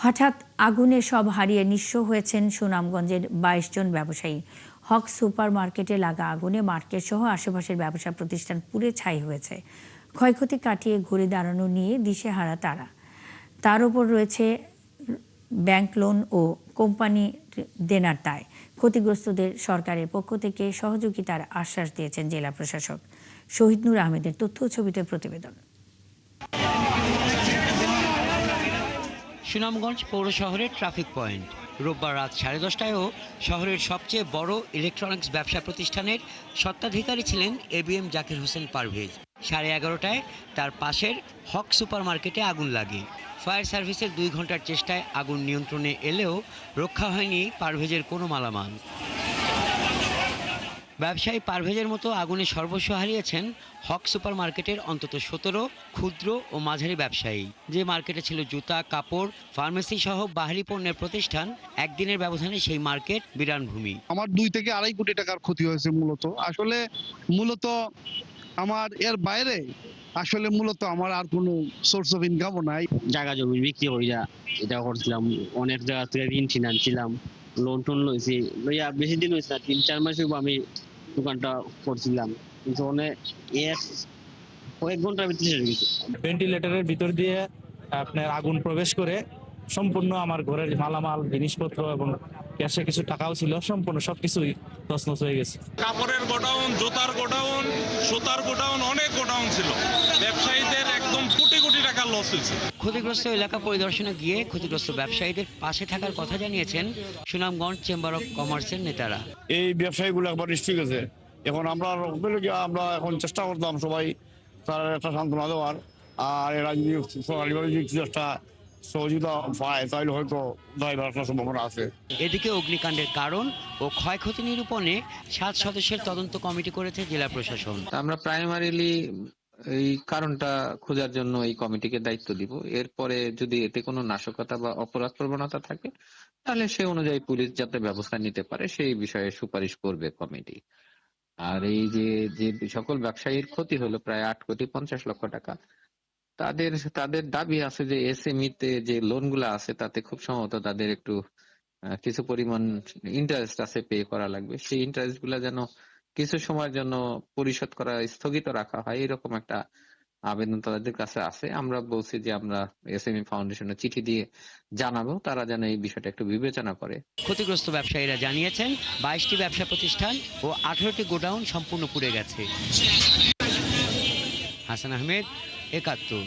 হঠাৎ আগুনে সব হারিয়ে নিঃস্ব হয়েছেন সুনামগঞ্জের ২২ জন ব্যবসায়ী। হক সুপার মার্কেটে লাগা আগুনে মার্কেট সহ আশেপাশের ব্যবসা প্রতিষ্ঠান পুড়ে ছাই হয়েছে। ক্ষয়ক্ষতি কাটিয়ে ঘুরে দাঁড়ানো নিয়ে দিশেহারা তারা। তার উপর রয়েছে ব্যাংক লোন ও কোম্পানি দেনার দায়। ক্ষতিগ্রস্তদের সরকারের পক্ষ থেকে সহযোগিতার আশ্বাস দিয়েছেন জেলা প্রশাসক। শহীদ নূর আহমেদের তথ্য ছবিতে প্রতিবেদন। সুনামগঞ্জ পৌর শহরের ট্রাফিক পয়েন্ট। রোববার রাত 10:30টায়ও শহরের সবচেয়ে বড় ইলেকট্রনিক্স ব্যবসা প্রতিষ্ঠানের স্বত্বাধিকারী ছিলেন এবিএম জাকির হোসেন পারভেজ। 11:30টায় তার পাশের হক সুপার মার্কেটে আগুন লাগে। ফায়ার সার্ভিসের 2 ঘন্টার চেষ্টায় আগুন নিয়ন্ত্রণে এলেও রক্ষা হয়নি পারভেজের কোনো মালামাল। ব্যবসায়ী পারভেজের মতো আগুনে সর্বস্ব হারিয়েছেন হক সুপার মার্কেটের অন্তত 17 ক্ষুদ্র ও মাঝারি ব্যবসায়ী। যে মার্কেটে ছিল জুতা, কাপড়, ফার্মেসি সহ বাহারি পণ্যের প্রতিষ্ঠান, একদিনের ব্যবধানে সেই মার্কেট বিরান ভূমি। আমার 2 থেকে 2.5 কোটি টাকার ক্ষতি হয়েছে। মূলত আমার এর বাইরে মূলত আমার আর কোনো সোর্স অফ ইনকামও নাই। জায়গা জমি বিক্রি করিয়া এটা করছিলাম, অনেক জায়গা থেকে ঋণ ফিনান্সিলাম, লোন টোন লইছি, লইয়া বেশি দিন হয়েছে না, 3-4 মাস আমি দোকানটা করছিলাম, কিন্তু অনেক কয়েক ঘন্টার ভিতরে শেষ হয়ে গেছে। ভেন্টিলেটরের ভিতর দিয়ে আপনার আগুন প্রবেশ করে সম্পূর্ণ আমার ঘরের মালামাল, জিনিসপত্র এবং ক্যাশে কিছু টাকাও ছিল, সম্পূর্ণ সবকিছুই তছনছ হয়ে গেছে। কাপড়ের গোডাউন, জুতার গোডাউন, সুতার গোডাউন, অনেক গোডাউন ছিল। ব্যবসায়ীদের একদম কোটি কোটি টাকা লস হয়েছে। ক্ষতিগ্রস্ত এলাকা পরিদর্শনে গিয়ে ক্ষতিগ্রস্ত ব্যবসায়ীদের পাশে থাকার কথা জানিয়েছেন সুনামগঞ্জ চেম্বার অব কমার্সের নেতারা। এই ব্যবসায়ীগুলো একবার ঠিক আছে, এখন আমরা এখন চেষ্টা করতাম সবাই তার একটা সান্ত্বনা দেওয়ার, আর এরা যদি সরকারিভাবে কিছু একটা সহযোগিতা পায় তাহলে হয়তো ড্রাইভার আসার সম্ভাবনা আছে। এদিকে অগ্নিকাণ্ডের কারণ ও ক্ষয়ক্ষতি নিরূপণে 7 সদস্যের তদন্ত কমিটি করেছে জেলা প্রশাসন। আমরা প্রাইমারিলি এই কারণটা খোঁজার জন্য এই কমিটিকে দায়িত্ব দিব। এরপরে যদি এতে কোনো নাশকতা বা অপরাধ প্রবণতা থাকে তাহলে সে অনুযায়ী পুলিশ যাতে ব্যবস্থা নিতে পারে সেই বিষয়ে সুপারিশ করবে কমিটি। আর এই যে সকল ব্যবসায়ীর ক্ষতি হলো প্রায় 8,50,00,000 টাকা, তাদের দাবি আছে যে এসএমই তে যে লোনগুলো আছে তাতে খুব সম্ভবত তাদের একটু কিছু পরিমাণ ইন্টারেস্ট আছে পে করা লাগবে। সেই ইন্টারেস্ট গুলা যেন কিছু সময়ের জন্য পরিশোধ করা স্থগিত রাখা হয়, এরকম একটা আবেদন তাদের কাছে আছে। আমরা বলছি যে আমরা এসএমই ফাউন্ডেশনে চিঠি দিয়ে জানাবো, তারা যেন এই বিষয়টা একটু বিবেচনা করে। ক্ষতিগ্রস্ত ব্যবসায়ীরা জানিয়েছেন 22টি ব্যবসা প্রতিষ্ঠান ও 18টি গোডাউন সম্পূর্ণ পুড়ে গেছে। হাসান আহমেদ, 71।